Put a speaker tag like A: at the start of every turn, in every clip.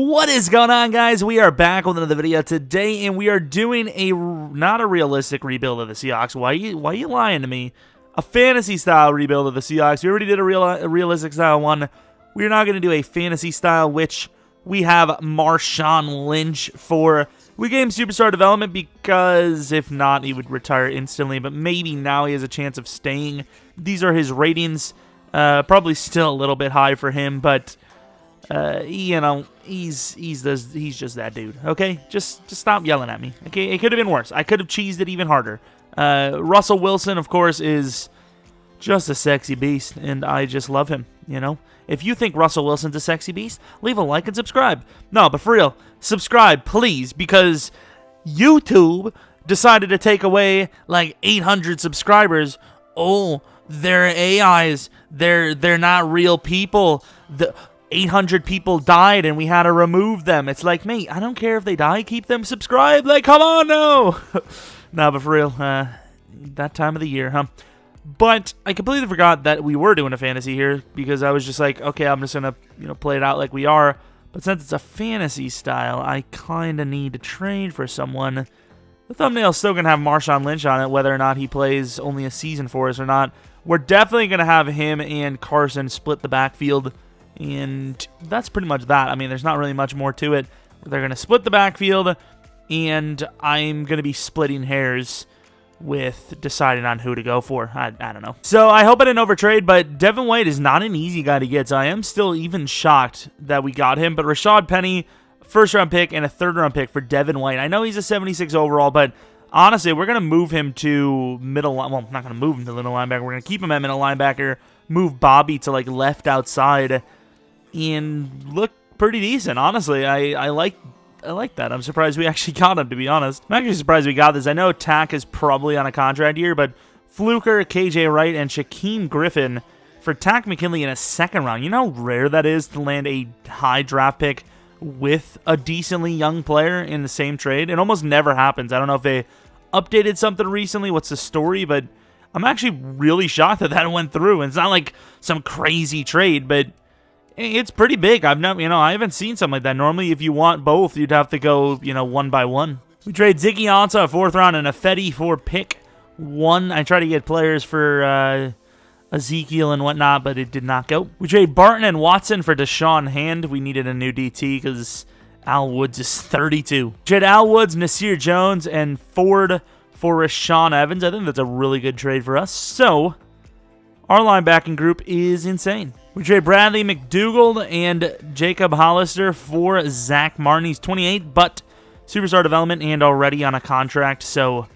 A: What is going on, guys? We are back with another video today, and we are doing not a realistic rebuild of the Seahawks. Why you lying to me? A fantasy style rebuild of the Seahawks. We already did a realistic style one. We're now going to do a fantasy style, which we have Marshawn Lynch for. We gave him superstar development because if not, he would retire instantly. But maybe now he has a chance of staying. These are his ratings. Probably still a little bit high for him, but you know, he's just that dude. Okay, just stop yelling at me. Okay, it could have been worse. I could have cheesed it even harder. Russell Wilson, of course, is just a sexy beast, and I just love him. You know, if you think Russell Wilson's a sexy beast, leave a like and subscribe. No, but for real, subscribe, please, because YouTube decided to take away like 800 subscribers. Oh, they're AIs. They're not real people. The 800 people died and we had to remove them. It's like, mate, I don't care if they die. Keep them subscribed. Like, come on, no. No, but for real, that time of the year, huh? But I completely forgot that we were doing a fantasy here because I was just like, okay, I'm just going to, play it out like we are. But since it's a fantasy style, I kind of need to trade for someone. The thumbnail's still going to have Marshawn Lynch on it, whether or not he plays only a season for us or not. We're definitely going to have him and Carson split the backfield. And that's pretty much that. I mean, there's not really much more to it. They're going to split the backfield, and I'm going to be splitting hairs with deciding on who to go for. I don't know. So I hope I didn't overtrade, but Devin White is not an easy guy to get, so I am still even shocked that we got him. But Rashad Penny, first-round pick, and a third-round pick for Devin White. I know he's a 76 overall, but honestly, we're going to move him to middle line. Well, I'm not going to move him to middle linebacker. We're going to keep him at middle linebacker, move Bobby to, like, left outside, and look pretty decent, honestly. I like that. I'm surprised we actually got him, to be honest. I'm actually surprised we got this. I know Tack is probably on a contract year, but Fluker, KJ Wright, and Shaquem Griffin for Tack McKinley in a second round. You know how rare that is to land a high draft pick with a decently young player in the same trade? It almost never happens. I don't know if they updated something recently. What's the story? But I'm actually really shocked that that went through. And it's not like some crazy trade, but it's pretty big. I haven't seen something like that. Normally, if you want both, you'd have to go, one by one. We trade Ziggy Ansah, a fourth round, and a Fetty for pick 1. I tried to get players for Ezekiel and whatnot, but it did not go. We trade Barton and Watson for Deshaun Hand. We needed a new DT because Al Woods is 32. Trade Al Woods, Nasir Jones, and Ford for Rashawn Evans. I think that's a really good trade for us. So our linebacking group is insane. We trade Bradley McDougald and Jacob Hollister for Zach Martin. He's 28, but superstar development and already on a contract, so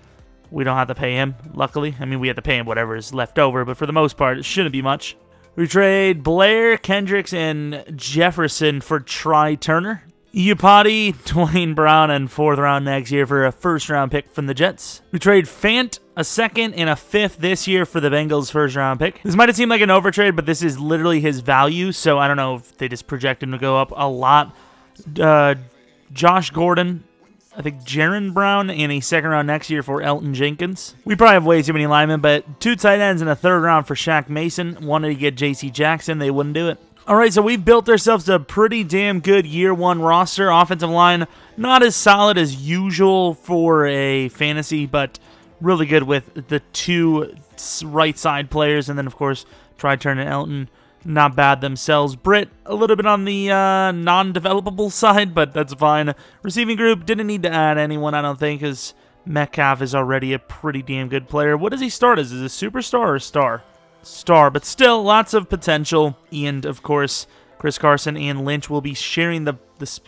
A: we don't have to pay him, luckily. I mean, we have to pay him whatever is left over, but for the most part, it shouldn't be much. We trade Blair, Kendricks, and Jefferson for Try Turner. Iupati, Dwayne Brown, and fourth round next year for a first-round pick from the Jets. We trade Fant, a second, and a fifth this year for the Bengals' first-round pick. This might have seemed like an overtrade, but this is literally his value, so I don't know if they just project him to go up a lot. Josh Gordon, I think Jaron Brown, and a second round next year for Elton Jenkins. We probably have way too many linemen, but 2 tight ends and a third round for Shaq Mason. Wanted to get J.C. Jackson. They wouldn't do it. All right, so we've built ourselves a pretty damn good year one roster. Offensive line, not as solid as usual for a fantasy, but really good with the 2 right side players. And then, of course, Try Turner and Elton. Not bad themselves. Britt, a little bit on the non-developable side, but that's fine. Receiving group, didn't need to add anyone, I don't think, because Metcalf is already a pretty damn good player. What does he start as? Is it a superstar or a star? Star, but still lots of potential. And, of course, Chris Carson and Lynch will be sharing the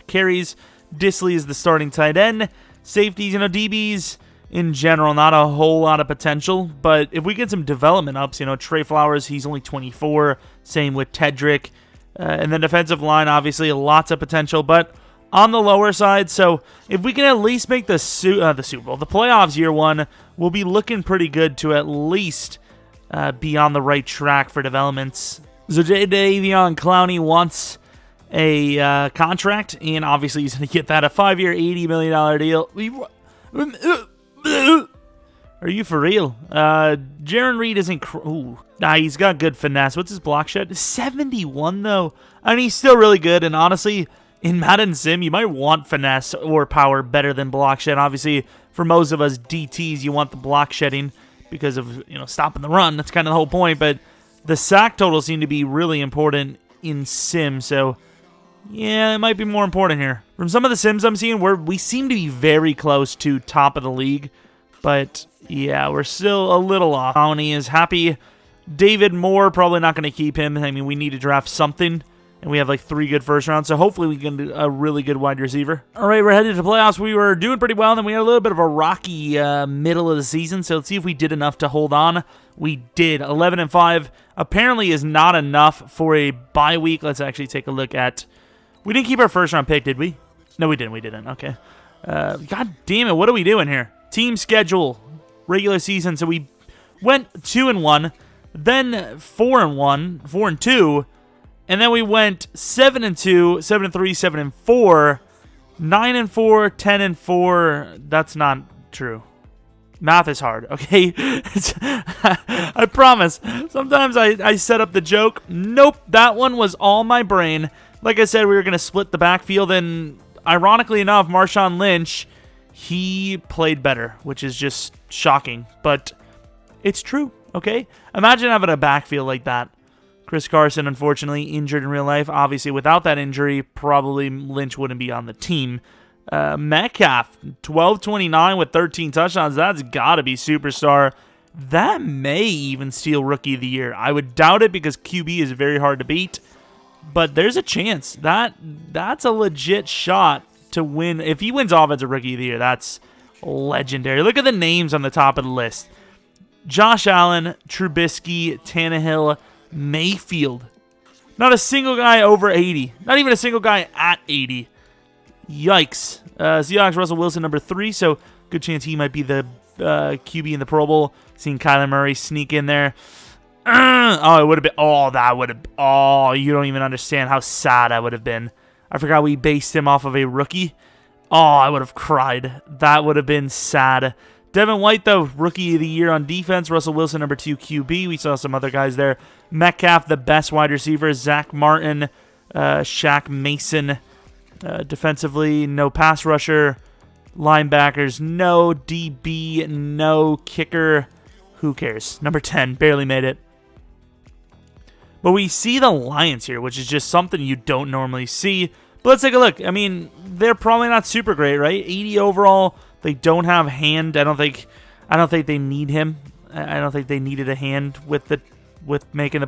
A: carries. Disley is the starting tight end. Safeties, DBs in general, not a whole lot of potential, but if we get some development ups, Trey Flowers, he's only 24, same with Tedrick, and then defensive line, obviously, lots of potential, but on the lower side, so if we can at least make the Super Bowl, the playoffs year one, we'll be looking pretty good to at least be on the right track for developments. So Jadeveon Clowney wants a contract, and obviously he's going to get that, a 5-year, $80 million deal. Are you for real? Jaron Reed isn't... he's got good finesse. What's his block shed? 71, though. I mean, he's still really good, and honestly, in Madden Sim, you might want finesse or power better than block shed. Obviously, for most of us DTs, you want the block shedding because of, stopping the run. That's kind of the whole point. But the sack total seem to be really important in Sim. So, yeah, it might be more important here. From some of the Sims I'm seeing, we seem to be very close to top of the league. But, yeah, we're still a little off. Downey is happy. David Moore, probably not going to keep him. I mean, we need to draft something. And we have like 3 good first rounds, so hopefully we can do a really good wide receiver. All right, we're headed to the playoffs. We were doing pretty well, and then we had a little bit of a rocky middle of the season, so let's see if we did enough to hold on. We did. 11-5 apparently is not enough for a bye week. Let's actually take a look at... We didn't keep our first round pick, did we? No, we didn't. We didn't. Okay. God damn it, what are we doing here? Team schedule, regular season, so we went 2-1, then 4-1, 4-2, and then we went 7-2, 7-3, 7-4, 9-4, 10-4. That's not true. Math is hard, okay? I promise. Sometimes I set up the joke. Nope, that one was all my brain. Like I said, we were going to split the backfield, and ironically enough, Marshawn Lynch, he played better, which is just shocking. But it's true, okay? Imagine having a backfield like that. Chris Carson, unfortunately, injured in real life. Obviously, without that injury, probably Lynch wouldn't be on the team. Metcalf, 12-29 with 13 touchdowns. That's got to be superstar. That may even steal Rookie of the Year. I would doubt it because QB is very hard to beat. But there's a chance. That's a legit shot to win. If he wins Offensive Rookie of the Year, that's legendary. Look at the names on the top of the list. Josh Allen, Trubisky, Tannehill, Mayfield. Not a single guy over 80. Not even a single guy at 80. Yikes. Seahawks, Russell Wilson, number 3, so good chance he might be the QB in the Pro Bowl. Seeing Kyler Murray sneak in there. Oh, it would have been... Oh, that would have... Oh, you don't even understand how sad I would have been. I forgot we based him off of a rookie. Oh, I would have cried. That would have been sad. Devin White, though, Rookie of the Year on defense. Russell Wilson, number 2 QB. We saw some other guys there. Metcalf, the best wide receiver. Zach Martin, Shaq Mason. Defensively, no pass rusher. Linebackers, no DB, no kicker. Who cares? Number 10, barely made it. But we see the Lions here, which is just something you don't normally see. But let's take a look. I mean, they're probably not super great, right? 80 overall. They don't have hand. I don't think they need him. I don't think they needed a hand with making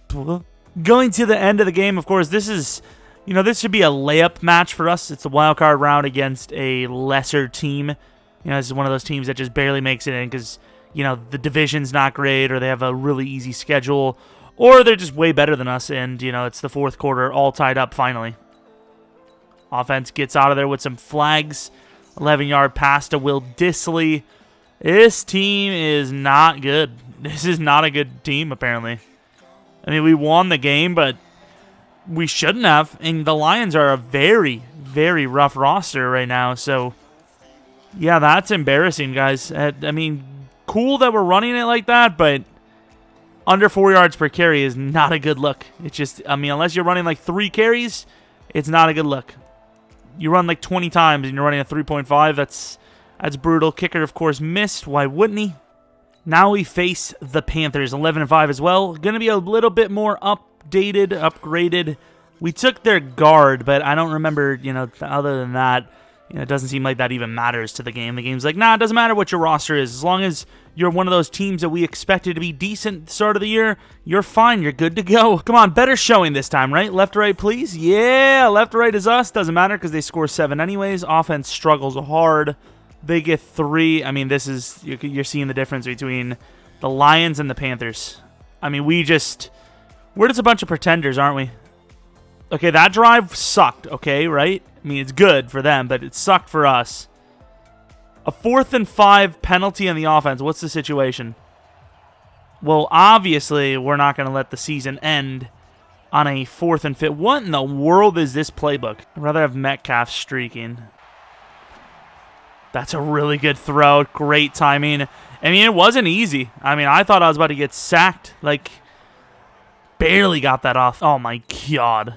A: the going to the end of the game. Of course, this is, this should be a layup match for us. It's a wild card round against a lesser team. This is one of those teams that just barely makes it in because the division's not great, or they have a really easy schedule, or they're just way better than us. And it's the fourth quarter, all tied up finally. Offense gets out of there with some flags. 11-yard pass to Will Dissly. This team is not good. This is not a good team, apparently. I mean, we won the game, but we shouldn't have. And the Lions are a very, very rough roster right now. So, yeah, that's embarrassing, guys. I mean, cool that we're running it like that, but under 4 yards per carry is not a good look. It's just, unless you're running like 3 carries, it's not a good look. You run like 20 times and you're running a 3.5. That's brutal. Kicker, of course, missed. Why wouldn't he? Now we face the Panthers, 11-5 as well. Going to be a little bit more upgraded. We took their guard, but I don't remember, other than that, it doesn't seem like that even matters to the game. The game's like, nah, it doesn't matter what your roster is. As long as you're one of those teams that we expected to be decent at the start of the year, you're fine. You're good to go. Come on, better showing this time, right? Left, right, please. Yeah, left, right is us. Doesn't matter because they score 7 anyways. Offense struggles hard. They get 3. I mean, this is, you're seeing the difference between the Lions and the Panthers. I mean, we're just a bunch of pretenders, aren't we? Okay, that drive sucked, okay, right? I mean, it's good for them, but it sucked for us. A 4th and 5 penalty on the offense. What's the situation? Well, obviously, we're not going to let the season end on a 4th and 5. What in the world is this playbook? I'd rather have Metcalf streaking. That's a really good throw. Great timing. I mean, it wasn't easy. I mean, I thought I was about to get sacked. Like, barely got that off. Oh, my God.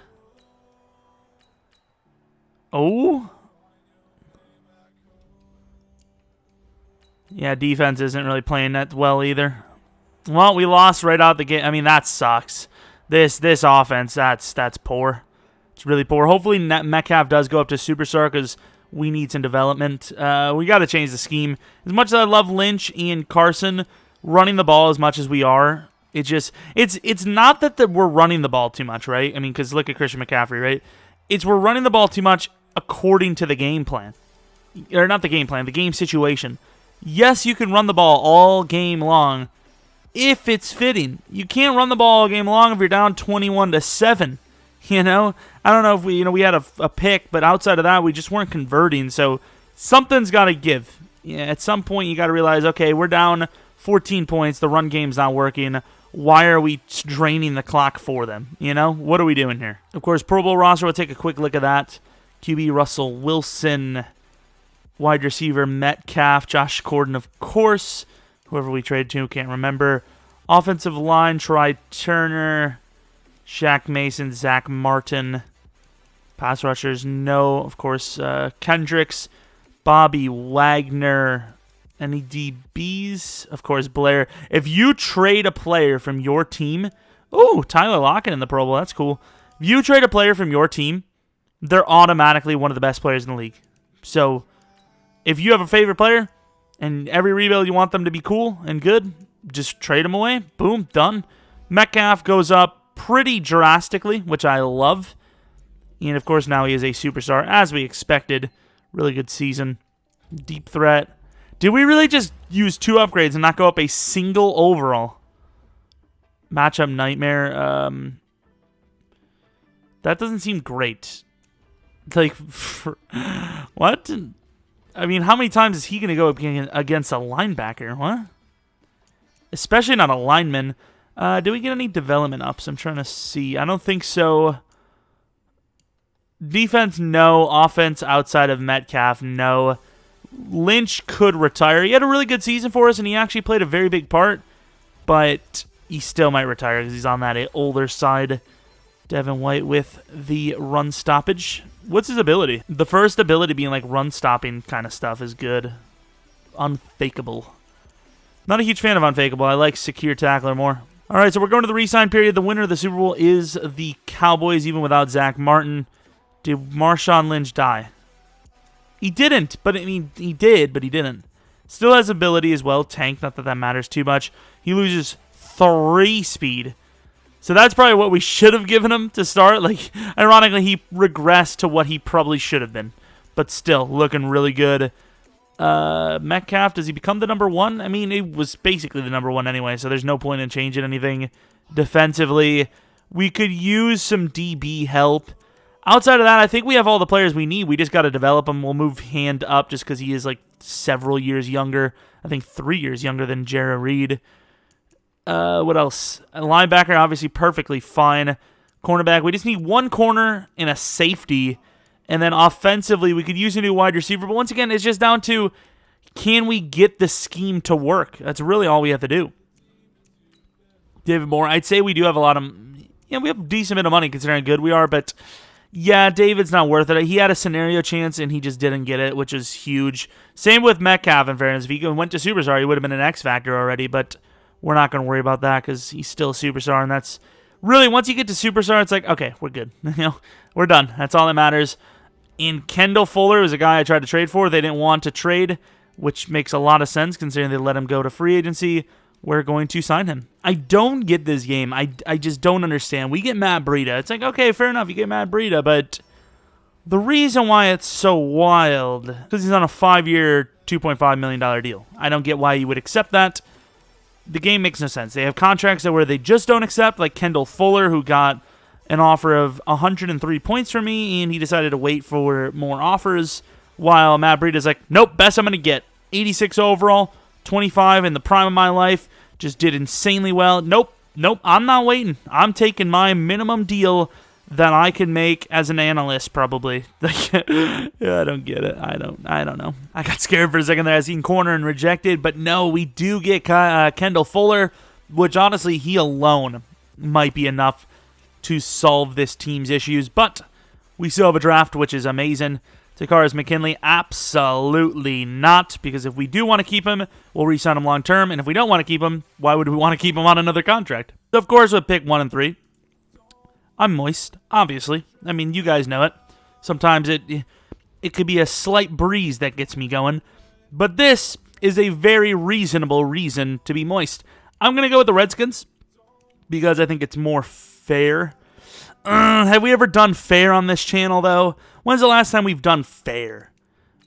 A: Oh. Yeah, defense isn't really playing that well either. Well, we lost right out the gate. I mean, that sucks. This offense, that's poor. It's really poor. Hopefully Metcalf does go up to superstar because we need some development. We got to change the scheme. As much as I love Lynch and Carson running the ball as much as we are, it's not that we're running the ball too much, right? I mean, because look at Christian McCaffrey, right? It's we're running the ball too much according to the game plan. Or not the game plan, the game situation. Yes, you can run the ball all game long if it's fitting. You can't run the ball all game long if you're down 21-7. You know, I don't know if we had a pick, but outside of that, we just weren't converting. So something's got to give. Yeah, at some point, you got to realize, okay, we're down 14 points. The run game's not working. Why are we draining the clock for them? You know, what are we doing here? Of course, Pro Bowl roster. We'll take a quick look at that. QB Russell Wilson. Wide receiver Metcalf, Josh Gordon, of course. Whoever we traded to, can't remember. Offensive line, Try Turner, Shaq Mason, Zach Martin. Pass rushers, no, of course, Kendricks, Bobby Wagner. Any DBs? Of course, Blair. If you trade a player from your team, oh, Tyler Lockett in the Pro Bowl, that's cool. If you trade a player from your team, they're automatically one of the best players in the league. So, if you have a favorite player, and every rebuild you want them to be cool and good, just trade them away. Boom, done. Metcalf goes up pretty drastically, which I love. And, of course, now he is a superstar, as we expected. Really good season. Deep threat. Did we really just use 2 upgrades and not go up a single overall? Matchup nightmare. That doesn't seem great. Like, what? I mean, how many times is he going to go against a linebacker? What? Especially not a lineman. Do we get any development ups? I'm trying to see. I don't think so. Defense, no. Offense outside of Metcalf, no. Lynch could retire. He had a really good season for us, and he actually played a very big part. But he still might retire because he's on that older side. Devin White with the run stoppage. What's his ability? The first ability being like run stopping kind of stuff is good. Unfakeable. Not a huge fan of Unfakeable. I like Secure Tackler more. All right, so we're going to the re-sign period. The winner of the Super Bowl is the Cowboys, even without Zach Martin. Did Marshawn Lynch die? He didn't, but I mean, he did, but he didn't. Still has ability as well. Tank, not that that matters too much. He loses 3 speed. So that's probably what we should have given him to start. Like, ironically, he regressed to what he probably should have been. But still, looking really good. Metcalf, does he become the number 1? I mean, it was basically the number 1 anyway, so there's no point in changing anything defensively. We could use some DB help. Outside of that, I think we have all the players we need. We just got to develop them. We'll move Hand up just because he is like several years younger. I think 3 years younger than Jarrah Reed. What else? A linebacker, obviously perfectly fine. Cornerback, we just need 1 corner and a safety. And then offensively, we could use a new wide receiver. But once again, it's just down to, can we get the scheme to work? That's really all we have to do. David Moore, I'd say we do have a lot of... Yeah, we have a decent bit of money considering how good we are. But yeah, David's not worth it. He had a scenario chance, and he just didn't get it, which is huge. Same with Metcalf, in fairness. If he went to Superstar, he would have been an X Factor already. But we're not going to worry about that because he's still a Superstar, and that's... Really, once you get to Superstar, it's like, okay, we're good. We're done. That's all that matters. And Kendall Fuller was a guy I tried to trade for. They didn't want to trade, which makes a lot of sense considering they let him go to free agency. We're going to sign him. I don't get this game. I just don't understand. We get Matt Breida. It's like, okay, fair enough, you get Matt Breida, but the reason why it's so wild is because he's on a 5-year, $2.5 million deal. I don't get why you would accept that. The game makes no sense. They have contracts where they just don't accept, like Kendall Fuller, who got an offer of 103 points from me, and he decided to wait for more offers, while Matt Breida's like, nope, best I'm going to get. 86 overall, 25 in the prime of my life, just did insanely well. Nope, I'm not waiting. I'm taking my minimum deal that I can make as an analyst, probably. Yeah, I don't get it. I don't know. I got scared for a second there. I seen corner and rejected, but no, we do get Kendall Fuller, which honestly, he alone might be enough to solve this team's issues, but We still have a draft, which is amazing. Takara's McKinley, absolutely not, because if we do want to keep him, we'll re-sign him long-term, and if we don't want to keep him, why would we want to keep him on another contract? So, of course, with pick 1 and 3, I'm moist, obviously. I mean, you guys know it. Sometimes it could be a slight breeze that gets me going, but this is a very reasonable reason to be moist. I'm going to go with the Redskins, because I think it's more fair. Have we ever done fair on this channel, though? When's the last time we've done fair?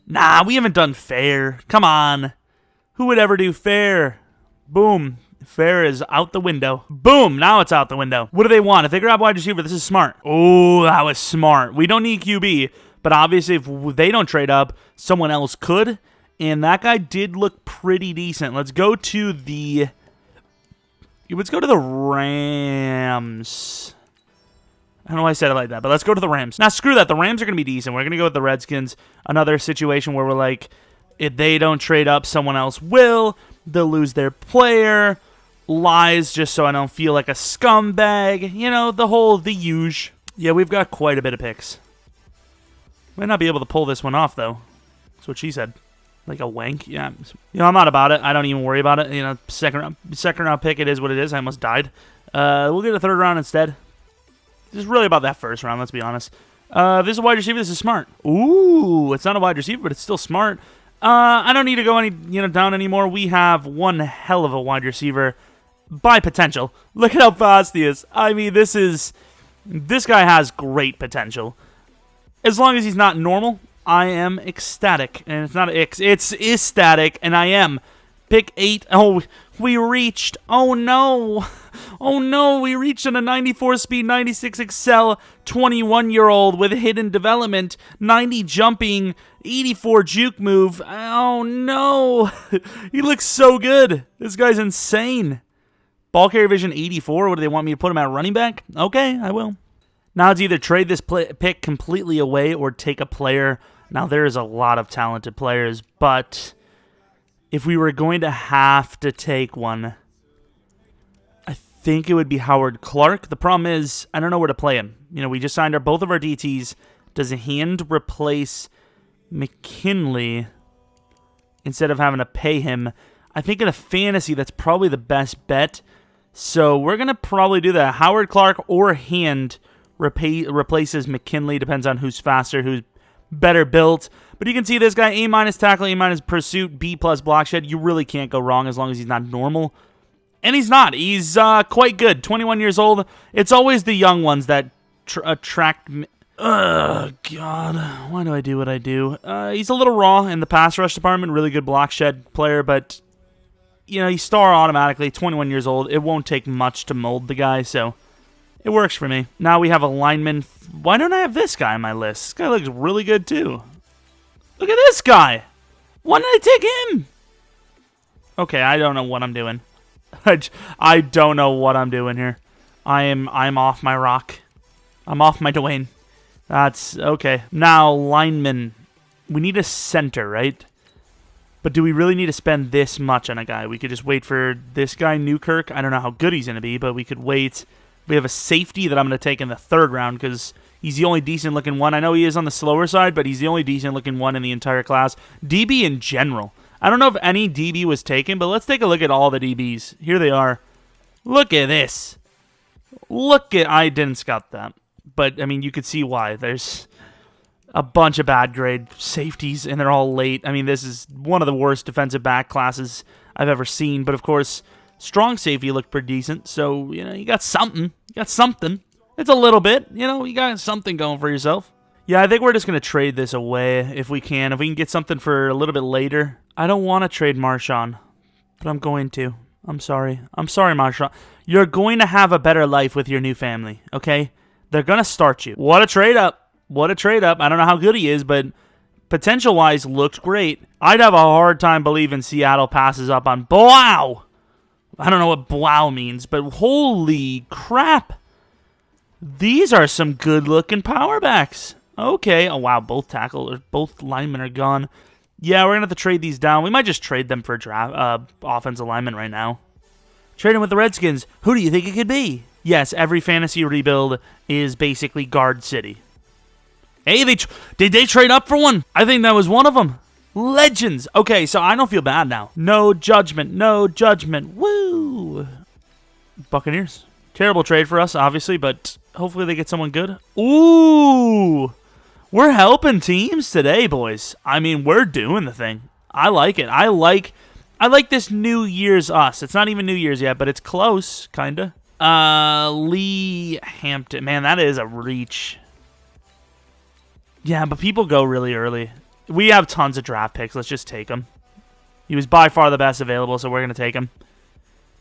A: Nah, we haven't done fair. Come on. Who would ever do fair? Boom. Fair is out the window. Boom. Now it's out the window. What do they want? If they grab wide receiver, this is smart. Oh, that was smart. We don't need QB, but obviously if they don't trade up, someone else could. And that guy did look pretty decent. Let's go to the Rams. I don't know why I said it like that, but let's go to the Rams. Now, screw that. The Rams are going to be decent. We're going to go with the Redskins. Another situation where we're like, if they don't trade up, someone else will. They'll lose their player. Lies just so I don't feel like a scumbag. You know, the huge. Yeah, we've got quite a bit of picks. Might not be able to pull this one off, though. That's what she said. Like a wank. Yeah. You know, I'm not about it. I don't even worry about it. You know, second round pick, it is what it is. I almost died. We'll get a third round instead. This is really about that first round, let's be honest. This is a wide receiver. This is smart. Ooh, it's not a wide receiver, but it's still smart. I don't need to go down anymore. We have one hell of a wide receiver by potential. Look at how fast he is. I mean, this guy has great potential. As long as he's not normal, I am ecstatic. And it's not it's ecstatic, and I am. Pick 8. Oh, we reached. Oh, no. Oh, no. We reached on a 94 speed, 96 Excel, 21-year-old with hidden development, 90 jumping, 84 juke move. Oh, no. He looks so good. This guy's insane. Ball carrier vision 84. What do they want me to put him at running back? Okay, I will. Now it's either trade this pick completely away or take a player. Now, there is a lot of talented players, but if we were going to have to take one, I think it would be Howard Clark. The problem is, I don't know where to play him. You know, we just signed both of our DTs. Does Hand replace McKinley instead of having to pay him? I think in a fantasy, that's probably the best bet. So we're going to probably do that. Howard Clark or Hand replaces McKinley. Depends on who's faster, who's better built. But you can see this guy, A- tackle, A- pursuit, B+ block shed. You really can't go wrong as long as he's not normal. And he's not. He's quite good. 21 years old. It's always the young ones that attract me. Ugh, God. Why do I do what I do? He's a little raw in the pass rush department. Really good block shed player, but you know, he's star automatically. 21 years old. It won't take much to mold the guy, so it works for me. Now we have a lineman. Why don't I have this guy on my list? This guy looks really good, too. Look at this guy. Why did I take him? Okay, I don't know what I'm doing. I don't know what I'm doing here. I'm off my rock. I'm off my Dwayne. That's okay. Now, lineman. We need a center, right? But do we really need to spend this much on a guy? We could just wait for this guy, Newkirk. I don't know how good he's going to be, but we could wait. We have a safety that I'm going to take in the third round because he's the only decent-looking one. I know he is on the slower side, but he's the only decent-looking one in the entire class. DB in general. I don't know if any DB was taken, but let's take a look at all the DBs. Here they are. Look at this. I didn't scout that. But, I mean, you could see why. There's a bunch of bad grade safeties, and they're all late. I mean, this is one of the worst defensive back classes I've ever seen. But, of course, strong safety looked pretty decent. So, you know, you got something. You got something. It's a little bit. You know, you got something going for yourself. Yeah, I think we're just going to trade this away if we can. If we can get something for a little bit later. I don't want to trade Marshawn, but I'm going to. I'm sorry. I'm sorry, Marshawn. You're going to have a better life with your new family, okay? They're going to start you. What a trade up. What a trade up. I don't know how good he is, but potential-wise looked great. I'd have a hard time believing Seattle passes up on Blow. I don't know what Blow means, but holy crap. These are some good-looking power backs. Okay. Oh, wow. Both linemen are gone. Yeah, we're going to have to trade these down. We might just trade them for draft offensive lineman right now. Trade them with the Redskins. Who do you think it could be? Yes, every fantasy rebuild is basically Guard City. Hey, did they trade up for one? I think that was one of them. Legends. Okay, so I don't feel bad now. No judgment. No judgment. Woo. Buccaneers. Terrible trade for us, obviously, but hopefully they get someone good. Ooh. We're helping teams today, boys. I mean, we're doing the thing. I like it. I like this New Year's us. It's not even New Year's yet, but it's close, kind of. Lee Hampton. Man, that is a reach. Yeah, but people go really early. We have tons of draft picks. Let's just take him. He was by far the best available, so we're going to take him.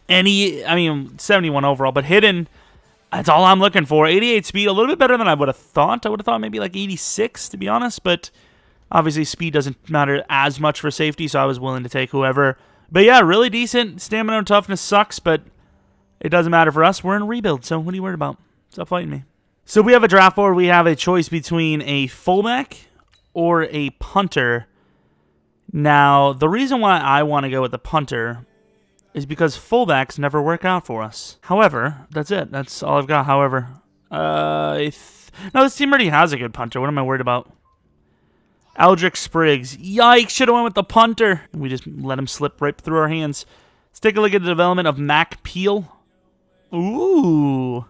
A: And I mean, 71 overall, but hidden, that's all I'm looking for. 88 speed, a little bit better than I would have thought. I would have thought maybe like 86, to be honest, but obviously speed doesn't matter as much for safety, so I was willing to take whoever. But yeah, really decent. Stamina and toughness sucks, but it doesn't matter for us. We're in a rebuild, so what are you worried about? Stop fighting me. So we have a draft board. We have a choice between a fullback or a punter. Now, the reason why I want to go with the punter is because fullbacks never work out for us. However, that's it. That's all I've got. However, no, this team already has a good punter. What am I worried about? Aldrich Spriggs. Yikes, should have went with the punter. We just let him slip right through our hands. Let's take a look at the development of Mac Peel. Ooh.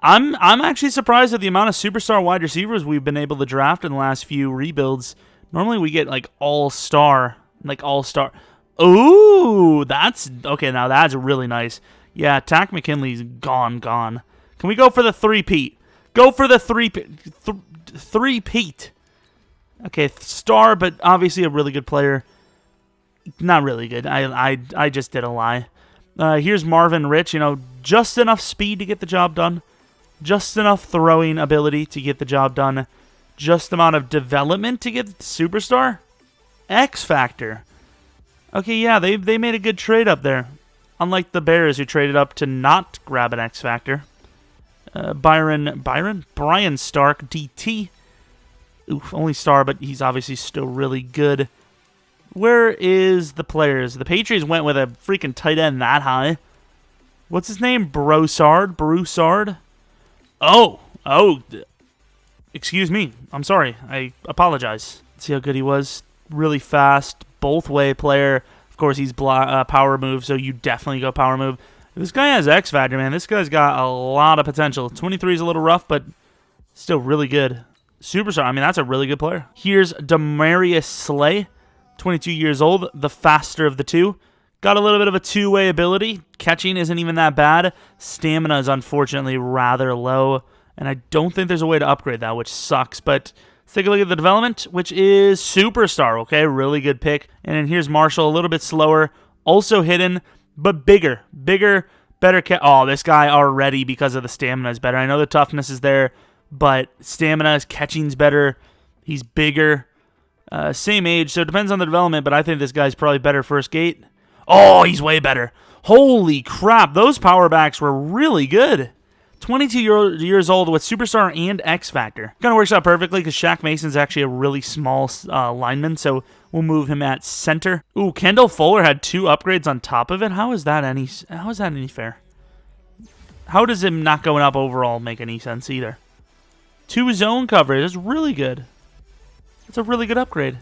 A: I'm actually surprised at the amount of superstar wide receivers we've been able to draft in the last few rebuilds. Normally we get like all-star. Ooh, that's okay. Now that's really nice. Yeah, Tack McKinley's gone. Can we go for the three-peat? Go for the three-peat. Okay, star, but obviously a really good player. Not really good. I just did a lie. Here's Marvin Rich. You know, just enough speed to get the job done. Just enough throwing ability to get the job done. Just amount of development to get superstar. X Factor. Okay, yeah, they made a good trade up there. Unlike the Bears, who traded up to not grab an X Factor. Brian Stark, DT. Oof, only star, but he's obviously still really good. Where is the players? The Patriots went with a freaking tight end that high. What's his name? Broussard? Oh, excuse me. I'm sorry. I apologize. Let's see how good he was. Really fast, both-way player. Of course, he's power move, so you definitely go power move. This guy has X Factor, man. This guy's got a lot of potential. 23 is a little rough, but still really good. Superstar. I mean, that's a really good player. Here's Demarius Slay, 22 years old, the faster of the two. Got a little bit of a two-way ability. Catching isn't even that bad. Stamina is unfortunately rather low, and I don't think there's a way to upgrade that, which sucks. But let's take a look at the development, which is Superstar, okay? Really good pick. And then here's Marshall, a little bit slower, also hidden, but bigger. Better oh, this guy already, because of the stamina, is better. I know the toughness is there, but stamina is catching's better. He's bigger. Same age, so it depends on the development, but I think this guy's probably better first gate. Oh, he's way better. Holy crap, those power backs were really good. 22 years old with Superstar and X Factor. Kind of works out perfectly because Shaq Mason's actually a really small lineman, so we'll move him at center. Ooh, Kendall Fuller had 2 upgrades on top of it. How is that any fair? How does him not going up overall make any sense either? 2 zone coverage. That's really good. That's a really good upgrade.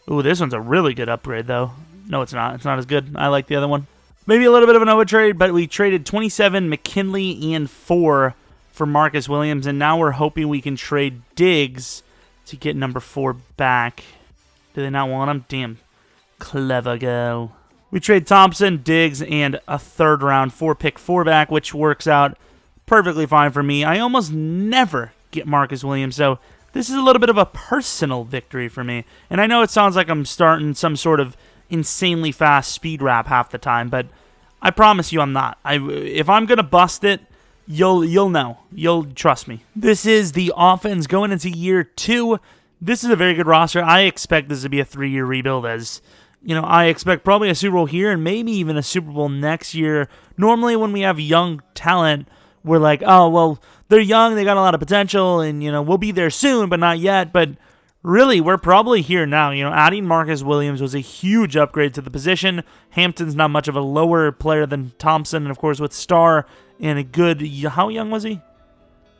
A: Ooh, this one's a really good upgrade, though. No, it's not. It's not as good. I like the other one. Maybe a little bit of an overtrade, but we traded 27 McKinley and 4 for Marcus Williams, and now we're hoping we can trade Diggs to get number 4 back. Do they not want him? Damn. Clever girl. We trade Thompson, Diggs, and a 3rd round 4-pick 4-back, which works out perfectly fine for me. I almost never get Marcus Williams, so this is a little bit of a personal victory for me. And I know it sounds like I'm starting some sort of insanely fast speed rap half the time, but I promise you I'm not. If I'm going to bust it, you'll know. You'll trust me. This is the offense going into year 2. This is a very good roster. I expect this to be a 3-year rebuild, as you know, I expect probably a Super Bowl here and maybe even a Super Bowl next year. Normally when we have young talent, we're like, oh, well, they're young, they got a lot of potential, and, you know, we'll be there soon, but not yet. But really, we're probably here now. You know, adding Marcus Williams was a huge upgrade to the position. Hampton's not much of a lower player than Thompson, and of course with Starr and a good, how young was he?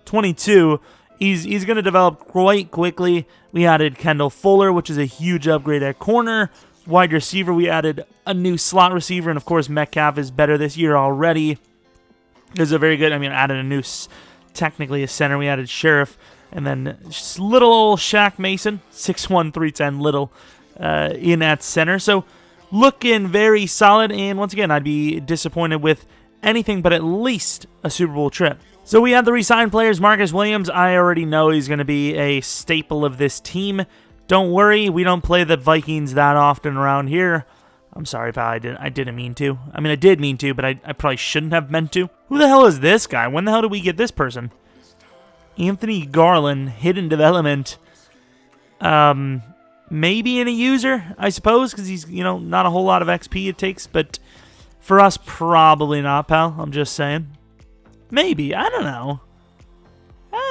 A: 22. He's going to develop quite quickly. We added Kendall Fuller, which is a huge upgrade at corner. Wide receiver, we added a new slot receiver, and of course Metcalf is better this year already. There's a very good, added a new, technically a center. We added Sheriff, and then just little old Shaq Mason, 6'1", 310, little, in at center. So looking very solid, and once again, I'd be disappointed with anything but at least a Super Bowl trip. So we have the re-signed players. Marcus Williams, I already know he's going to be a staple of this team. Don't worry, we don't play the Vikings that often around here. I'm sorry, pal, I didn't mean to. I did mean to, but I probably shouldn't have meant to. Who the hell is this guy? When the hell did we get this person? Anthony Garland, hidden development. Maybe in a user, I suppose, because he's, not a whole lot of XP it takes, but for us, probably not, pal. I'm just saying. Maybe. I don't know.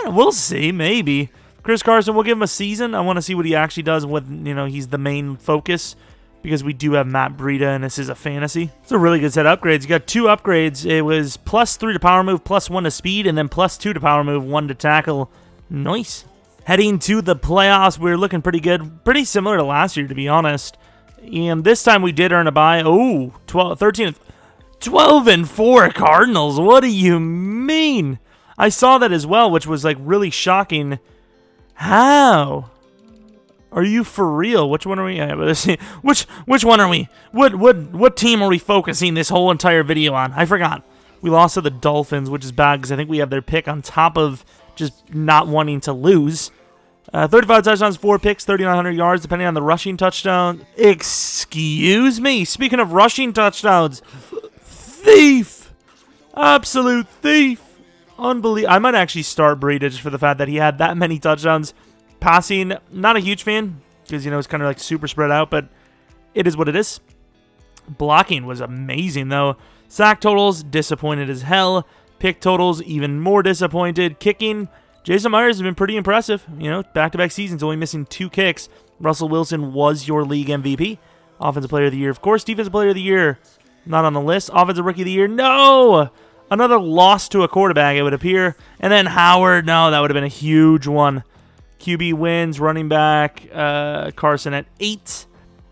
A: We'll see. Maybe. Chris Carson, we'll give him a season. I want to see what he actually does when, he's the main focus, because we do have Matt Breida, and this is a fantasy. It's a really good set of upgrades. You got 2 upgrades. It was +3 to power move, +1 to speed, and then +2 to power move, 1 to tackle. Nice. Heading to the playoffs, we're looking pretty good. Pretty similar to last year, to be honest. And this time we did earn a bye. Oh, 12-4 Cardinals. What do you mean? I saw that as well, which was like really shocking. How? Are you for real? Which one are we? Which one are we? What team are we focusing this whole entire video on? I forgot. We lost to the Dolphins, which is bad because I think we have their pick on top of just not wanting to lose. 35 touchdowns, 4 picks, 3,900 yards, depending on the rushing touchdown. Excuse me. Speaking of rushing touchdowns, thief, absolute thief. Unbelievable. I might actually start Breida just for the fact that he had that many touchdowns. Passing, not a huge fan, because, it's kind of like super spread out, but it is what it is. Blocking was amazing, though. Sack totals, disappointed as hell. Pick totals, even more disappointed. Kicking, Jason Myers has been pretty impressive. Back-to-back seasons, only missing 2 kicks. Russell Wilson was your league MVP. Offensive Player of the Year, of course. Defensive Player of the Year, not on the list. Offensive Rookie of the Year, no! Another loss to a quarterback, it would appear. And then Howard, no, that would have been a huge one. QB wins, running back, Carson at 8.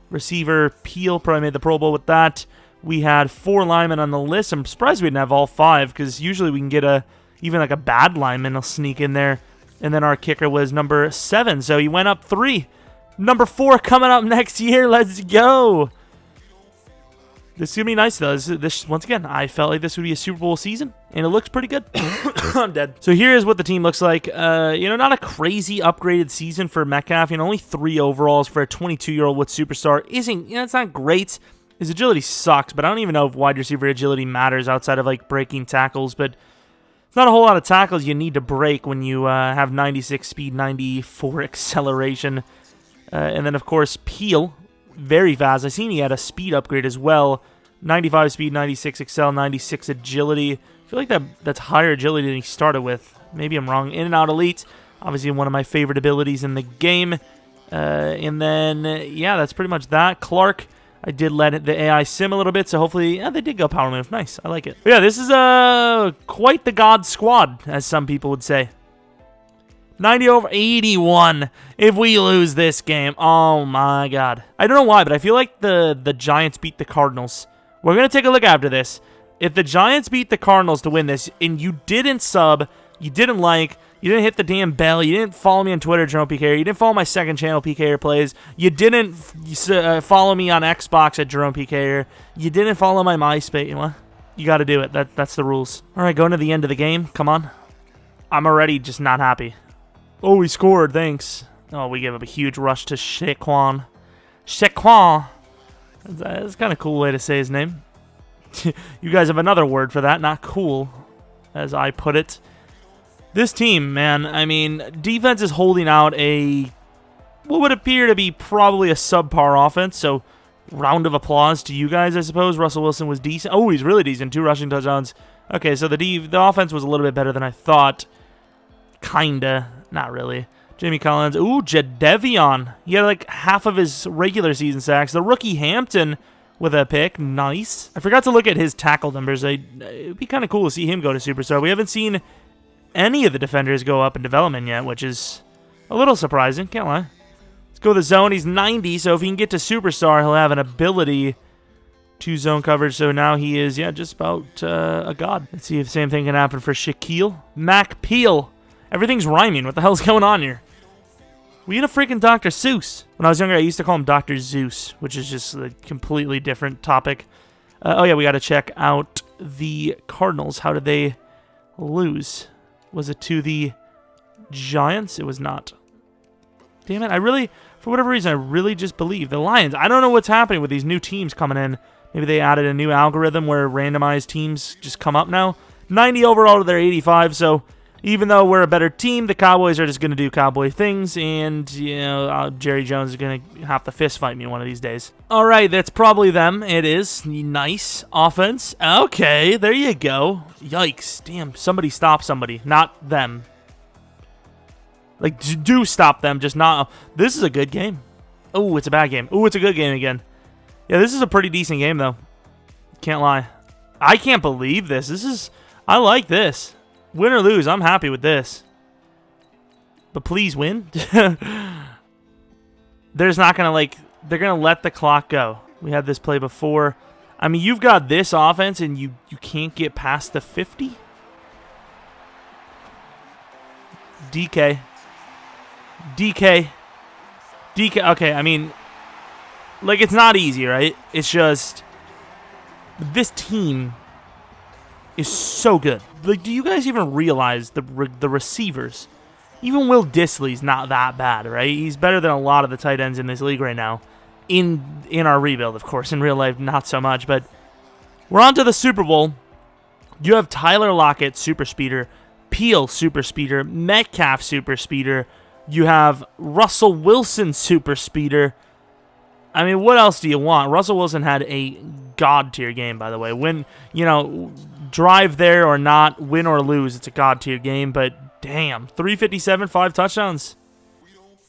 A: Receiver, Peel, probably made the Pro Bowl with that. We had 4 linemen on the list. I'm surprised we didn't have all 5, because usually we can get even like a bad lineman will sneak in there. And then our kicker was number 7, so he went up 3. Number 4 coming up next year. Let's go. This is going to be nice, though. This once again, I felt like this would be a Super Bowl season, and it looks pretty good. I'm dead. So here's what the team looks like. Not a crazy upgraded season for Metcalf. Only 3 overalls for a 22-year-old with superstar. It's not great. His agility sucks, but I don't even know if wide receiver agility matters outside of, like, breaking tackles. But it's not a whole lot of tackles you need to break when you have 96 speed, 94 acceleration. And then, of course, Peel. Very fast. I seen he had a speed upgrade as well. 95 speed, 96 excel, 96 agility. I feel like that's higher agility than he started with. Maybe I'm wrong. In and out elite. Obviously one of my favorite abilities in the game. And then, yeah, that's pretty much that. Clark, I did let the AI sim a little bit, so hopefully, yeah, they did go power move. Nice. I like it. But yeah, this is quite the God squad, as some people would say. 90-81 if we lose this game. Oh, my God. I don't know why, but I feel like the Giants beat the Cardinals. We're going to take a look after this. If the Giants beat the Cardinals to win this, and you didn't sub, you didn't like, you didn't hit the damn bell, you didn't follow me on Twitter, Jeromepkr, you didn't follow my second channel, PKR Plays, you didn't follow me on Xbox at Jeromepkr, you didn't follow my MySpace, well, you got to do it. That's the rules. All right, going to the end of the game. Come on. I'm already just not happy. Oh, we scored. Thanks. Oh, we gave up a huge rush to Shaquan. Shaquan. That's kind of a cool way to say his name. You guys have another word for that. Not cool, as I put it. This team, man, defense is holding out what would appear to be probably a subpar offense, so round of applause to you guys, I suppose. Russell Wilson was decent. Oh, he's really decent. 2 rushing touchdowns. Okay, so the offense was a little bit better than I thought. Kinda. Not really. Jamie Collins. Ooh, Jadeveon. He had like half of his regular season sacks. The rookie Hampton with a pick. Nice. I forgot to look at his tackle numbers. It'd be kind of cool to see him go to Superstar. We haven't seen any of the defenders go up in development yet, which is a little surprising. Can't lie. Let's go with the zone. He's 90, so if he can get to superstar, he'll have an ability to zone coverage. So now he is, yeah, just about a god. Let's see if the same thing can happen for Shaquille. Mac Peel. Everything's rhyming. What the hell's going on here? We had a freaking Dr. Seuss. When I was younger, I used to call him Dr. Zeus, which is just a completely different topic. Oh, yeah, we got to check out the Cardinals. How did they lose? Was it to the Giants? It was not. Damn it. For whatever reason, I really just believe the Lions. I don't know what's happening with these new teams coming in. Maybe they added a new algorithm where randomized teams just come up now. 90 overall to their 85, so even though we're a better team, the Cowboys are just going to do Cowboy things, and, you know, Jerry Jones is going to have to fist fight me one of these days. All right, that's probably them. It is. Nice offense. Okay, there you go. Yikes. Damn, somebody stop somebody. Not them. Like, do stop them, just not. This is a good game. Oh, it's a bad game. Oh, it's a good game again. Yeah, this is a pretty decent game, though. Can't lie. I can't believe this. I like this. Win or lose, I'm happy with this. But please win. There's not going to, they're going to let the clock go. We had this play before. I mean, you've got this offense, and you can't get past the 50? DK. Okay, I mean, it's not easy, right? It's just, this team is so good. Do you guys even realize the receivers? Even Will Dissly's not that bad, right? He's better than a lot of the tight ends in this league right now. In our rebuild, of course. In real life, not so much. But we're on to the Super Bowl. You have Tyler Lockett, super speeder. Peel, super speeder. Metcalf, super speeder. You have Russell Wilson, super speeder. I mean, what else do you want? Russell Wilson had a god-tier game, by the way. Win, drive there or not, win or lose, it's a god-tier game. But, damn, 357, 5 touchdowns.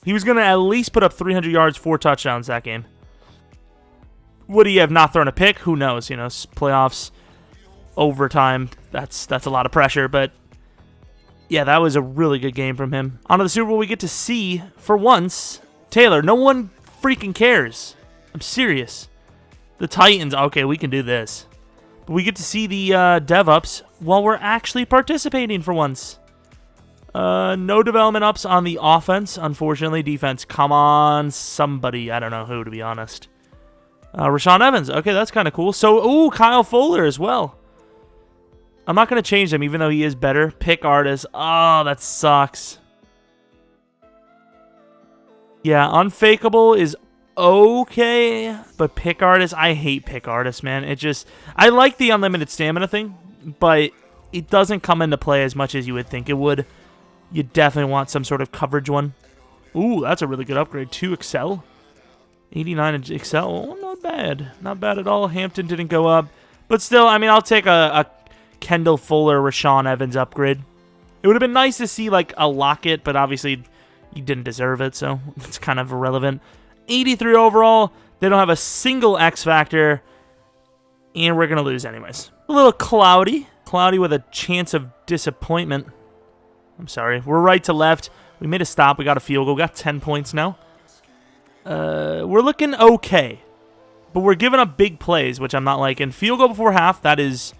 A: He was going to at least put up 300 yards, 4 touchdowns that game. Would he have not thrown a pick? Who knows? Playoffs, overtime, that's a lot of pressure. But, yeah, that was a really good game from him. On to the Super Bowl, we get to see, for once, Taylor. No one freaking cares. I'm serious. The Titans, okay, we can do this. But we get to see the dev-ups while we're actually participating for once. No development ups on the offense, unfortunately. Defense, come on, somebody. I don't know who, to be honest. Rashaan Evans, okay, that's kind of cool. So, ooh, Kyle Fuller as well. I'm not going to change him, even though he is better. Pick artist. Oh, that sucks. Yeah, Unfakeable is okay, but pick artist, I hate pick artist, man. I like the unlimited stamina thing, but it doesn't come into play as much as you would think it would. You definitely want some sort of coverage one. Ooh, that's a really good upgrade. 2 Excel. 89 in Excel. Oh, not bad. Not bad at all. Hampton didn't go up. But still, I mean, I'll take a Kendall Fuller, Rashaan Evans upgrade. It would have been nice to see, a Lockett, but obviously he didn't deserve it, so it's kind of irrelevant. 83 overall. They don't have a single X factor, and we're going to lose anyways. A little cloudy. Cloudy with a chance of disappointment. I'm sorry. We're right to left. We made a stop. We got a field goal. We got 10 points now. We're looking okay, but we're giving up big plays, which I'm not liking. Field goal before half, that is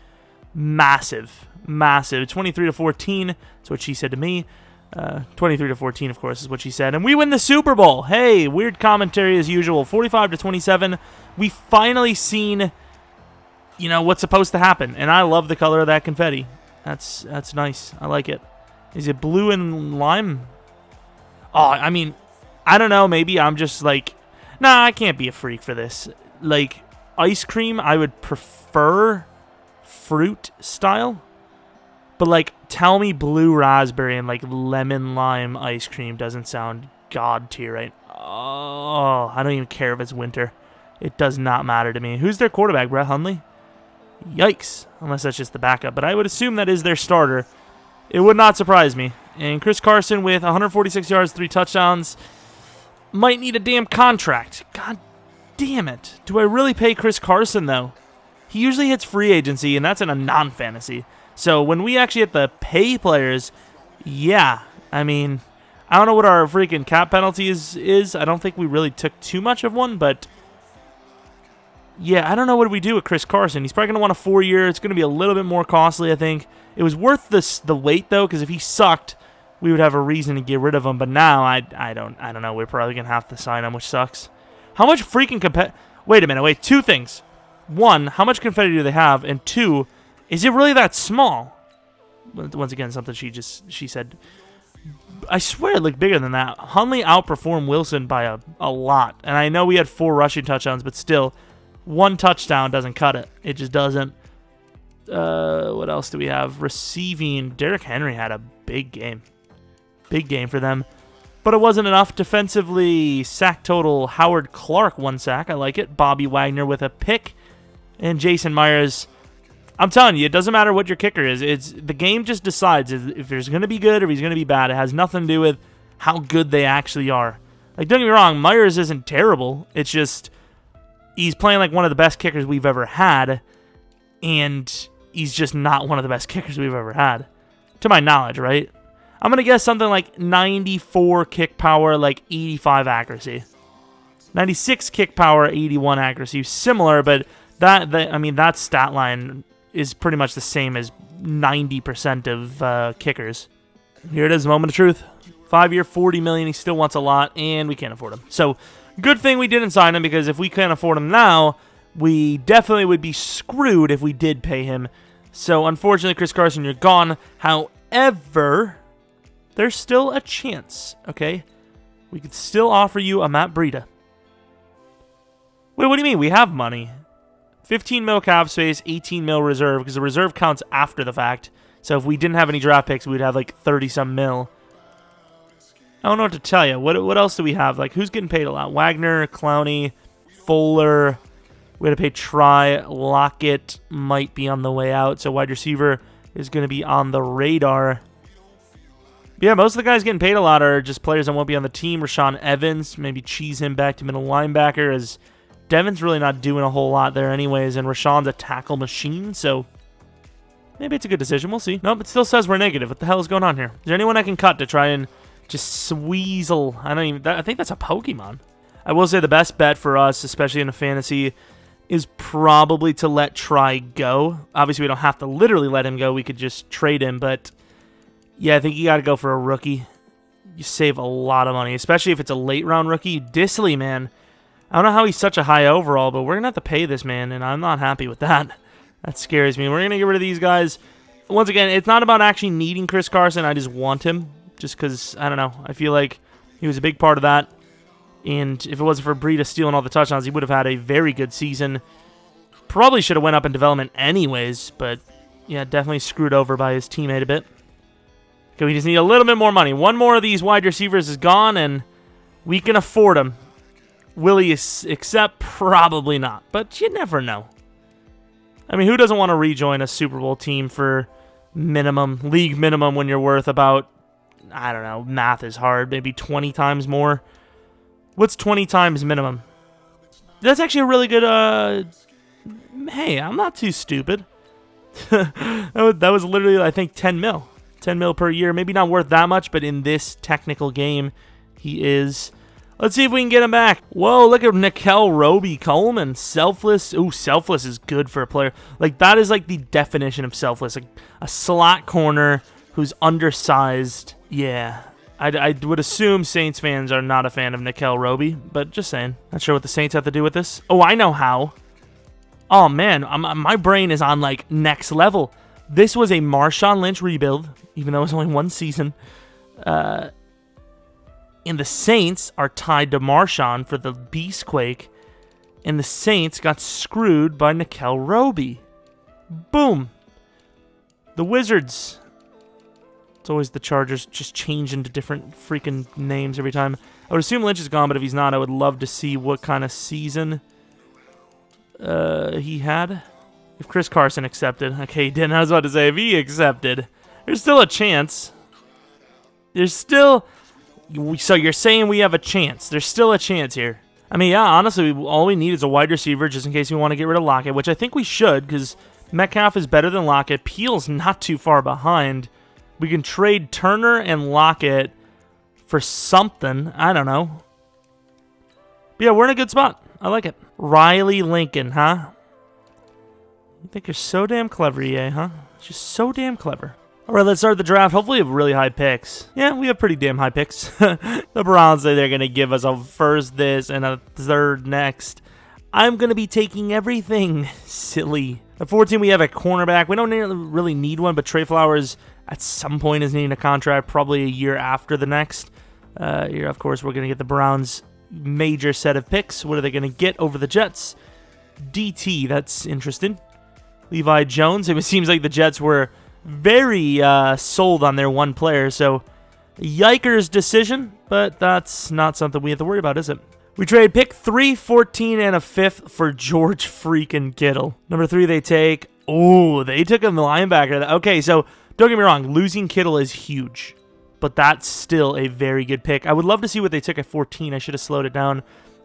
A: massive. Massive. 23-14. That's what she said to me. 23-14, of course, is what she said. And we win the Super Bowl. Hey, weird commentary as usual. 45-27. We finally seen, what's supposed to happen. And I love the color of that confetti. That's nice. I like it. Is it blue and lime? Oh, I mean, I don't know. Maybe I'm just nah, I can't be a freak for this. Ice cream, I would prefer fruit style. But, tell me blue raspberry and, lemon lime ice cream doesn't sound god tier, right? Oh, I don't even care if it's winter. It does not matter to me. Who's their quarterback, Brett Hundley? Yikes. Unless that's just the backup. But I would assume that is their starter. It would not surprise me. And Chris Carson with 146 yards, 3 touchdowns. Might need a damn contract. God damn it. Do I really pay Chris Carson, though? He usually hits free agency, and that's in a non-fantasy. So when we actually have to pay players, yeah, I mean, I don't know what our freaking cap penalty is. I don't think we really took too much of one, but yeah, I don't know what we do with Chris Carson. He's probably going to want a 4-year. It's going to be a little bit more costly, I think. It was worth the wait, though, because if he sucked, we would have a reason to get rid of him. But now, I don't know. We're probably going to have to sign him, which sucks. How much freaking Wait a minute. Wait, two things. One, how much confetti do they have? And two, is it really that small? Once again, something she said. I swear it looked bigger than that. Hundley outperformed Wilson by a lot. And I know we had 4 rushing touchdowns, but still, 1 touchdown doesn't cut it. It just doesn't. What else do we have? Receiving. Derrick Henry had a big game. Big game for them. But it wasn't enough. Defensively, sack total, Howard Clark 1 sack. I like it. Bobby Wagner with a pick. And Jason Myers. I'm telling you, it doesn't matter what your kicker is. The game just decides if there's going to be good or he's going to be bad. It has nothing to do with how good they actually are. Like, don't get me wrong, Myers isn't terrible. It's just he's playing like one of the best kickers we've ever had, and he's just not one of the best kickers we've ever had, to my knowledge, right? I'm going to guess something like 94 kick power, like 85 accuracy. 96 kick power, 81 accuracy. Similar, but that stat line is pretty much the same as 90% of kickers. Here it is, moment of truth. 5-year, $40 million. He still wants a lot, and we can't afford him. So, good thing we didn't sign him, because if we can't afford him now, we definitely would be screwed if we did pay him. So, unfortunately, Chris Carson, you're gone. However, there's still a chance, okay? We could still offer you a Matt Breida. Wait, what do you mean? We have money. 15 mil cap space, 18 mil reserve, because the reserve counts after the fact. So if we didn't have any draft picks, we'd have like 30-some mil. I don't know what to tell you. What else do we have? Like, who's getting paid a lot? Wagner, Clowney, Fuller. We had to pay Try. Lockett might be on the way out. So wide receiver is going to be on the radar. Yeah, most of the guys getting paid a lot are just players that won't be on the team. Rashaan Evans, maybe cheese him back to middle linebacker, as Devin's really not doing a whole lot there anyways, and Rashawn's a tackle machine, so maybe it's a good decision. We'll see. Nope, it still says we're negative. What the hell is going on here? Is there anyone I can cut to try and just sweezel? I think that's a Pokemon. I will say the best bet for us, especially in a fantasy, is probably to let Try go. Obviously, we don't have to literally let him go. We could just trade him, but yeah, I think you got to go for a rookie. You save a lot of money, especially if it's a late-round rookie. Disley, man. I don't know how he's such a high overall, but we're going to have to pay this man, and I'm not happy with that. That scares me. We're going to get rid of these guys. Once again, it's not about actually needing Chris Carson. I just want him just because, I don't know, I feel like he was a big part of that. And if it wasn't for Breida stealing all the touchdowns, he would have had a very good season. Probably should have went up in development anyways, but yeah, definitely screwed over by his teammate a bit. Okay, we just need a little bit more money. One more of these wide receivers is gone, and we can afford them. Will he accept? Probably not, but you never know. I mean, who doesn't want to rejoin a Super Bowl team for league minimum when you're worth about, I don't know, math is hard, maybe 20 times more? What's 20 times minimum? That's actually a really good, hey, I'm not too stupid. that was literally, I think, 10 mil. 10 mil per year. Maybe not worth that much, but in this technical game, he is. Let's see if we can get him back. Whoa, look at Nickel Roby Coleman. Selfless. Ooh, selfless is good for a player. Like, that is like the definition of selfless. Like, a slot corner who's undersized. Yeah. I would assume Saints fans are not a fan of Nickel Roby, but just saying. Not sure what the Saints have to do with this. Oh, I know how. Oh, man. My brain is on, like, next level. This was a Marshawn Lynch rebuild, even though it was only one season. And the Saints are tied to Marshawn for the Beastquake, and the Saints got screwed by Nickel Roby. Boom. The Wizards. It's always the Chargers just change into different freaking names every time. I would assume Lynch is gone, but if he's not, I would love to see what kind of season he had. If Chris Carson accepted. Okay, he didn't. I was about to say, if he accepted, there's still a chance. There's still... So you're saying we have a chance. There's still a chance here. I mean, yeah, honestly, all we need is a wide receiver just in case we want to get rid of Lockett, which I think we should because Metcalf is better than Lockett. Peel's not too far behind. We can trade Turner and Lockett for something. I don't know. But yeah, we're in a good spot. I like it. Riley Lincoln, huh? You think you're so damn clever, EA, huh? Just so damn clever. All right, let's start the draft. Hopefully we have really high picks. Yeah, we have pretty damn high picks. The Browns say they're going to give us a first this and a third next. I'm going to be taking everything. Silly. At 14, we have a cornerback. We don't really need one, but Trey Flowers at some point is needing a contract, probably a year after the next. Here, of course, we're going to get the Browns' major set of picks. What are they going to get over the Jets? DT, that's interesting. Levi Jones. It seems like the Jets were very sold on their one player, so yikers decision, but that's not something we have to worry about, is it? We trade pick 3, 14, and a 5th for George freaking Kittle. Number 3 they take. Oh, they took a linebacker. Okay, so don't get me wrong, losing Kittle is huge, but that's still a very good pick. I would love to see what they took at 14. I should have slowed it down.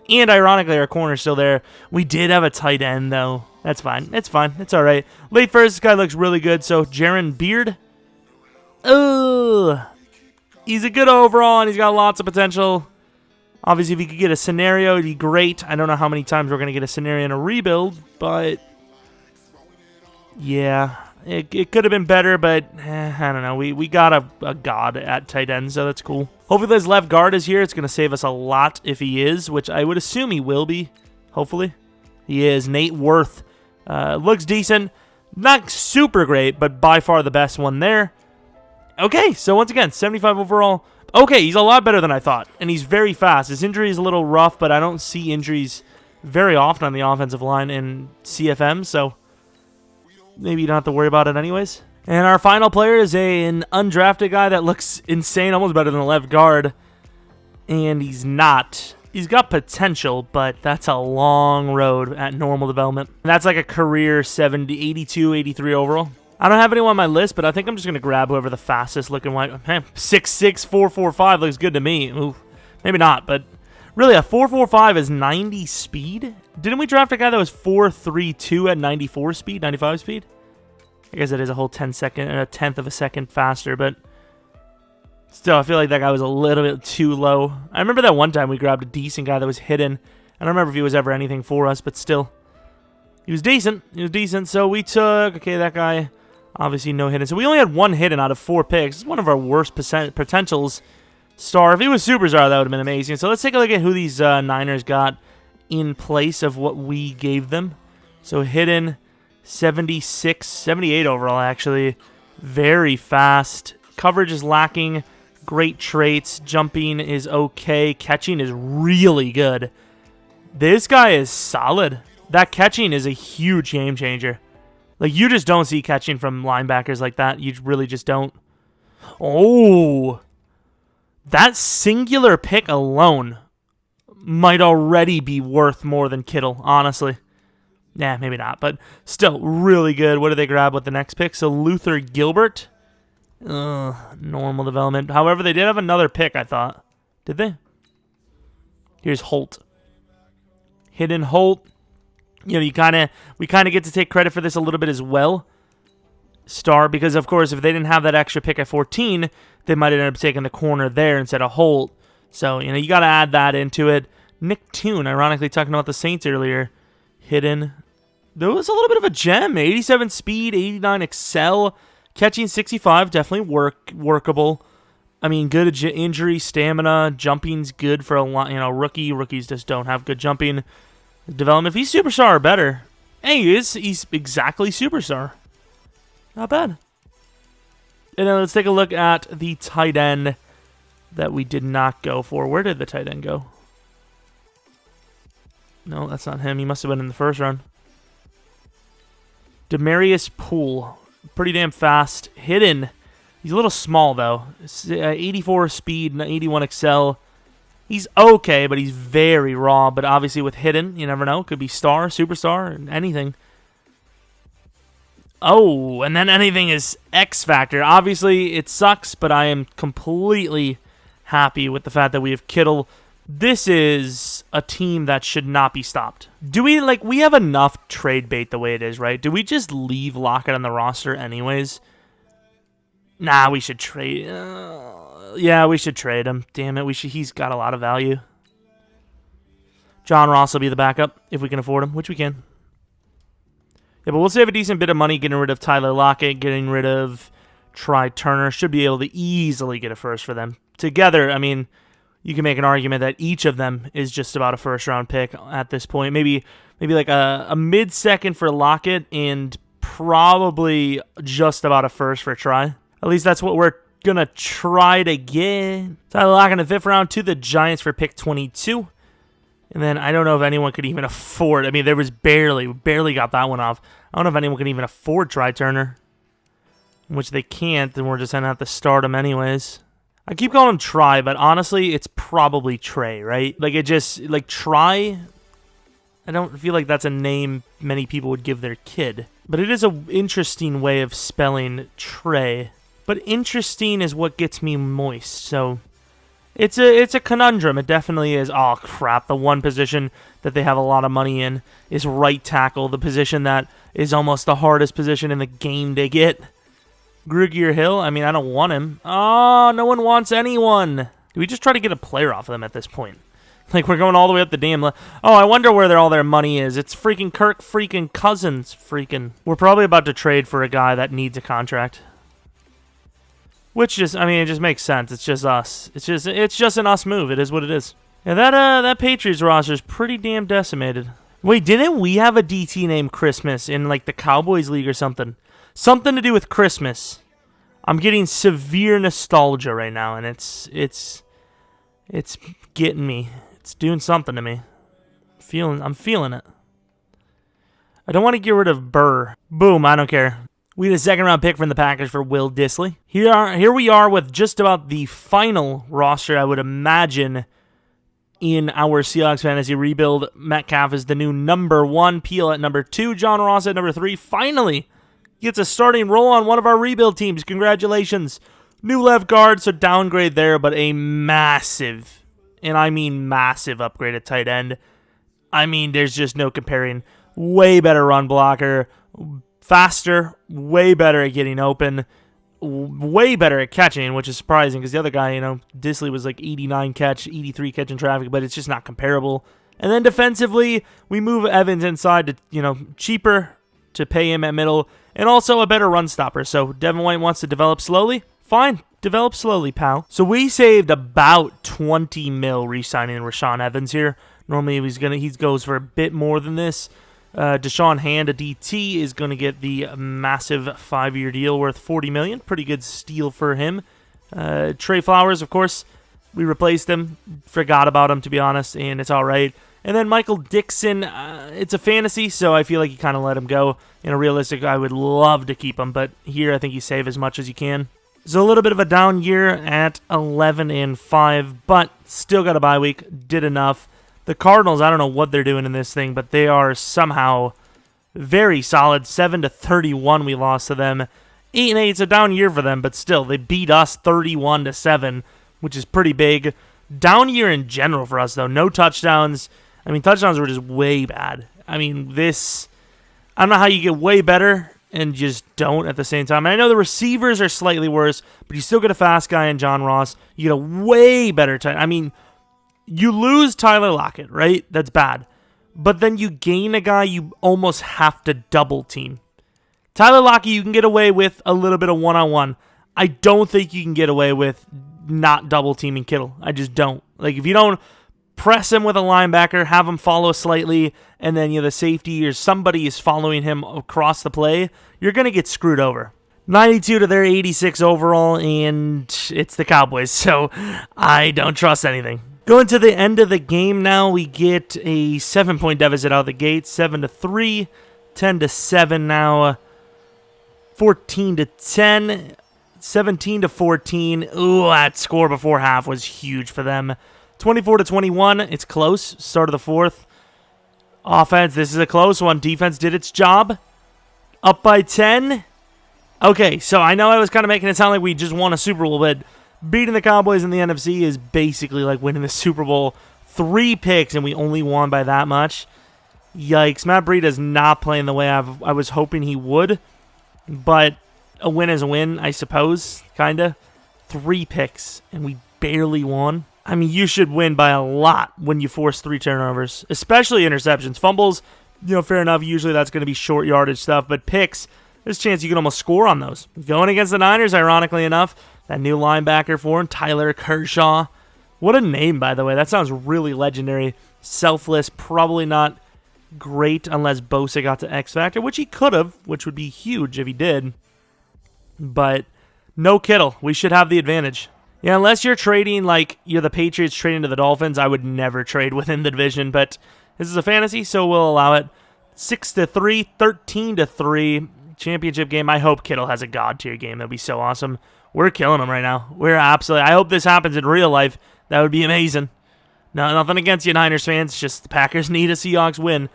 A: And ironically, our corner's still there. We did have a tight end, though. That's fine. It's fine. It's all right. Late first, this guy looks really good. So, Jaron Beard. Oh, he's a good overall, and he's got lots of potential. Obviously, if he could get a scenario, it'd be great. I don't know how many times we're going to get a scenario in a rebuild, but yeah, it could have been better, but I don't know. We got a god at tight end, so that's cool. Hopefully this left guard is here. It's going to save us a lot if he is, which I would assume he will be, hopefully. He is. Nate Worth. Looks decent. Not super great, but by far the best one there. Okay, so once again, 75 overall. Okay, he's a lot better than I thought, and he's very fast. His injury is a little rough, but I don't see injuries very often on the offensive line in CFM, so maybe you don't have to worry about it anyways. And our final player is an undrafted guy that looks insane, almost better than the left guard, and he's not. He's got potential, but that's a long road at normal development. And that's like a career 70, 82, 83 overall. I don't have anyone on my list, but I think I'm just going to grab whoever the fastest looking white. 6'6", 4.45 looks good to me. Ooh, maybe not, but really a 4.45 is 90 speed? Didn't we draft a guy that was 4.32 at 94 speed, 95 speed? I guess it is a whole 10th of a second faster, but still, I feel like that guy was a little bit too low. I remember that one time we grabbed a decent guy that was hidden. I don't remember if he was ever anything for us, but still. He was decent. He was decent, so we took, okay, that guy, obviously no hidden. So we only had one hidden out of 4 picks. It's one of our worst potentials. Star. If he was superstar, that would have been amazing. So let's take a look at who these Niners got in place of what we gave them. So hidden, 76, 78 overall, actually. Very fast. Coverage is lacking. Great traits. Jumping is okay. Catching is really good. This guy is solid. That catching is a huge game changer. Like, you just don't see catching from linebackers like that. You really just don't. Oh, that singular pick alone might already be worth more than Kittle, honestly. Nah, maybe not, but still really good. What did they grab with the next pick? So Luther Gilbert. Normal development. However, they did have another pick, I thought. Did they? Here's Holt. Hidden Holt. You know, we kind of get to take credit for this a little bit as well. Star, because of course, if they didn't have that extra pick at 14, they might have ended up taking the corner there instead of Holt. So, you know, you got to add that into it. Nick Toon, ironically talking about the Saints earlier. Hidden. There was a little bit of a gem. 87 speed, 89 excel. Catching 65, definitely workable. I mean, good injury, stamina, jumping's good for a lot. You know, rookie. Rookies just don't have good jumping. Development. If he's superstar or better, hey, he's exactly superstar. Not bad. And then let's take a look at the tight end that we did not go for. Where did the tight end go? No, that's not him. He must have been in the first round. Demarius Poole. Pretty damn fast. Hidden. He's a little small, though. 84 speed, 81 excel. He's okay, but he's very raw. But obviously with hidden, you never know. Could be star, superstar, anything. Oh, and then anything is X Factor. Obviously, it sucks, but I am completely happy with the fact that we have Kittle. This is a team that should not be stopped. Do we, we have enough trade bait the way it is, right? Do we just leave Lockett on the roster anyways? Nah, we should trade. Yeah, we should trade him. Damn it, he's got a lot of value. John Ross will be the backup if we can afford him, which we can. Yeah, but we'll save a decent bit of money getting rid of Tyler Lockett, getting rid of Try Turner. Should be able to easily get a first for them. Together, I mean, you can make an argument that each of them is just about a first-round pick at this point. Maybe like a mid-second for Lockett and probably just about a first for Try. At least that's what we're going to try to get. Tyler Lockett in the 5th round to the Giants for pick 22. And then I don't know if anyone could even afford. I mean, there was barely got that one off. I don't know if anyone can even afford Try Turner, which they can't. Then we're just gonna have to start him anyways. I keep calling him Try, but honestly, it's probably Trey, right? Like it just like Try. I don't feel like that's a name many people would give their kid, but it is an interesting way of spelling Trey. But interesting is what gets me moist. So. It's a conundrum. It definitely is. Oh, crap. The one position that they have a lot of money in is right tackle, the position that is almost the hardest position in the game to get. Grugier Hill, I mean, I don't want him. Oh, no one wants anyone. Do we just try to get a player off of them at this point? Like, we're going all the way up the damn... Oh, I wonder where all their money is. It's freaking Kirk freaking Cousins freaking... We're probably about to trade for a guy that needs a contract. Which just, I mean, it just makes sense. It's just us. It's just an us move. It is what it is. Yeah, that Patriots roster is pretty damn decimated. Wait, didn't we have a DT named Christmas in like the Cowboys League or something? Something to do with Christmas. I'm getting severe nostalgia right now, and it's getting me. It's doing something to me. I'm feeling it. I don't want to get rid of Burr. Boom, I don't care. We had a 2nd-round pick from the Packers for Will Dissly. Here we are with just about the final roster, I would imagine, in our Seahawks fantasy rebuild. Metcalf is the new number 1, Peel at number 2, John Ross at number 3. Finally gets a starting role on one of our rebuild teams. Congratulations. New left guard, so downgrade there, but a massive, and I mean massive upgrade at tight end. I mean, there's just no comparing. Way better run blocker. Faster, way better at getting open, way better at catching, which is surprising because the other guy, Dissly was like 89 catch, 83 catch in traffic, but it's just not comparable. And then defensively, we move Evans inside to, cheaper to pay him at middle, and also a better run stopper. So Devin White wants to develop slowly. Fine, develop slowly, pal. So we saved about 20 mil re-signing Rashaan Evans here. Normally he goes for a bit more than this. Deshaun Hand, a DT, is going to get the massive 5-year deal worth $40 million. Pretty good steal for him. Trey Flowers, of course, we replaced him. Forgot about him, to be honest, and it's all right. And then Michael Dixon, it's a fantasy, so I feel like you kind of let him go. In a realistic, I would love to keep him, but here I think you save as much as you can. So a little bit of a down year at 11-5, but still got a bye week. Did enough. The Cardinals, I don't know what they're doing in this thing, but they are somehow very solid. 7-31 we lost to them. 8-8, it's a down year for them, but still, they beat us 31-7, which is pretty big. Down year in general for us, though. No touchdowns. I mean, touchdowns were just way bad. I mean, I don't know how you get way better and just don't at the same time. And I know the receivers are slightly worse, but you still get a fast guy in John Ross. You get a way better I mean, you lose Tyler Lockett, right? That's bad. But then you gain a guy you almost have to double team. Tyler Lockett, you can get away with a little bit of one-on-one. I don't think you can get away with not double teaming Kittle. I just don't. Like, if you don't press him with a linebacker, have him follow slightly, and then the safety or somebody is following him across the play, you're going to get screwed over. 92 to their 86 overall, and it's the Cowboys, so I don't trust anything. Going to the end of the game now, we get a 7-point deficit out of the gate, 7-3, 10-7 now, 14-10, 17-14. Ooh, that score before half was huge for them. 24-21, it's close, start of the fourth. Offense, this is a close one. Defense did its job. Up by 10. Okay, so I know I was kind of making it sound like we just won a Super Bowl, but beating the Cowboys in the NFC is basically like winning the Super Bowl. 3 picks, and we only won by that much. Yikes. Matt Breida is not playing the way I was hoping he would. But a win is a win, I suppose, kind of. 3 picks, and we barely won. I mean, you should win by a lot when you force 3 turnovers, especially interceptions. Fumbles, fair enough. Usually that's going to be short yardage stuff, but picks, there's a chance you can almost score on those. Going against the Niners, ironically enough, that new linebacker for him, Tyler Kershaw. What a name, by the way. That sounds really legendary. Selfless, probably not great unless Bosa got to X Factor, which he could have, which would be huge if he did. But no Kittle. We should have the advantage. Yeah, unless you're trading like you're the Patriots trading to the Dolphins, I would never trade within the division, but this is a fantasy, so we'll allow it. 6-3, 13-3, championship game. I hope Kittle has a god-tier game. That would be so awesome. We're killing him right now. We're absolutely... I hope this happens in real life. That would be amazing. No, nothing against you Niners fans, just the Packers need a Seahawks win.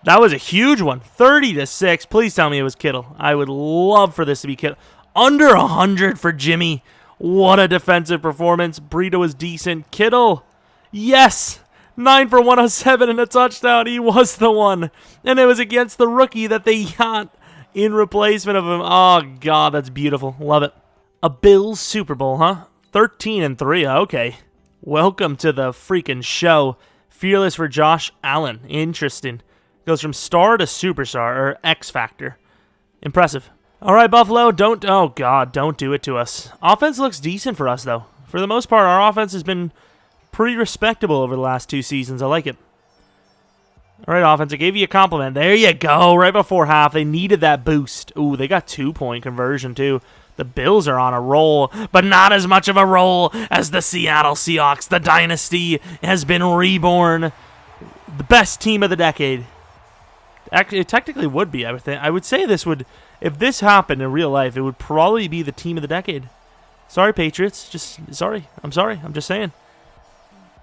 A: That was a huge one, 30-6. Please tell me it was Kittle. I would love for this to be Kittle. Under 100 for Jimmy. What a defensive performance. Burrito was decent. Kittle, yes, 9 for 107 and a touchdown. He was the one. And it was against the rookie that they got in replacement of him. Oh, God, that's beautiful. Love it. A Bills Super Bowl, huh? 13-3. Okay. Welcome to the freaking show. Fearless for Josh Allen. Interesting. Goes from star to superstar, or X Factor. Impressive. All right, Buffalo, don't do it to us. Offense looks decent for us, though. For the most part, our offense has been pretty respectable over the last 2 seasons. I like it. All right, offense, I gave you a compliment. There you go, right before half. They needed that boost. Ooh, they got 2-point conversion, too. The Bills are on a roll, but not as much of a roll as the Seattle Seahawks. The dynasty has been reborn. The best team of the decade. Actually, it technically would be, I would say this would... If this happened in real life, it would probably be the team of the decade. Sorry, Patriots. Sorry. I'm sorry. I'm just saying.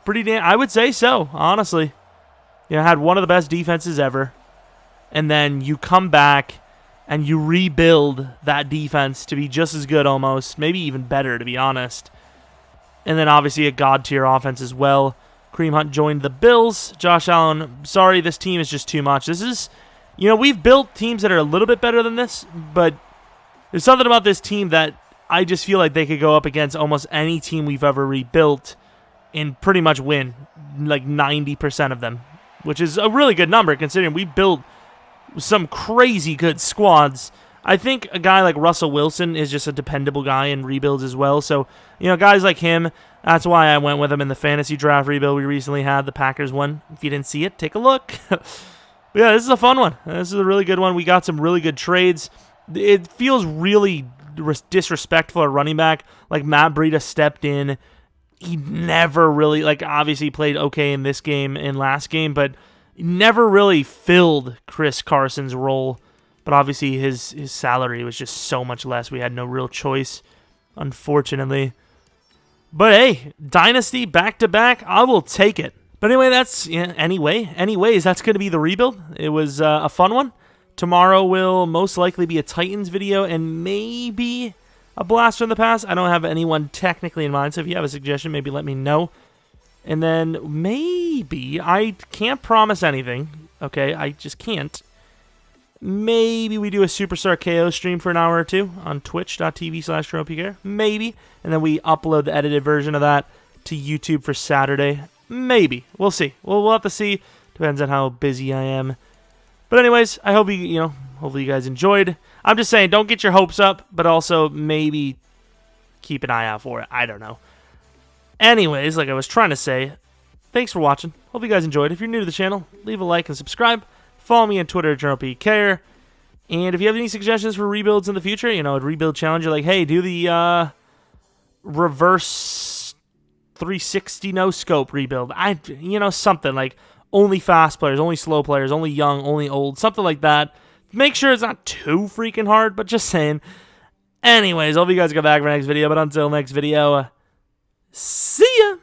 A: I would say so, honestly. Had one of the best defenses ever. And then you come back and you rebuild that defense to be just as good almost. Maybe even better, to be honest. And then obviously a god-tier offense as well. Kareem Hunt joined the Bills. Josh Allen, sorry, this team is just too much. This is... we've built teams that are a little bit better than this, but there's something about this team that I just feel like they could go up against almost any team we've ever rebuilt and pretty much win, like 90% of them, which is a really good number considering we built some crazy good squads. I think a guy like Russell Wilson is just a dependable guy in rebuilds as well, so, guys like him, that's why I went with him in the fantasy draft rebuild we recently had, the Packers one. If you didn't see it, take a look. Yeah, this is a fun one. This is a really good one. We got some really good trades. It feels really disrespectful at running back. Like, Matt Breida stepped in. He never really, obviously played okay in this game and last game, but he never really filled Chris Carson's role. But obviously his salary was just so much less. We had no real choice, unfortunately. But hey, Dynasty back-to-back, I will take it. But anyway, anyways, that's going to be the rebuild. It was a fun one. Tomorrow will most likely be a Titans video and maybe a blast from the past. I don't have anyone technically in mind, so if you have a suggestion, maybe let me know. And then maybe, I can't promise anything, okay? I just can't. Maybe we do a Superstar KO stream for an hour or 2 on twitch.tv/Jeromepkr. Maybe. And then we upload the edited version of that to YouTube for Saturday. Maybe. We'll see. We'll have to see. Depends on how busy I am. But anyways, I hope hopefully you guys enjoyed. I'm just saying, don't get your hopes up, but also maybe keep an eye out for it. I don't know. Anyways, like I was trying to say, thanks for watching. Hope you guys enjoyed. If you're new to the channel, leave a like and subscribe. Follow me on Twitter at Jeromepkr. And if you have any suggestions for rebuilds in the future, a rebuild challenge, you're like, hey, do the reverse 360 no scope rebuild. Something like only fast players, only slow players, only young, only old, something like that. Make sure it's not too freaking hard, but just saying. Anyways, hope you guys get back for next video, but until next video, see ya!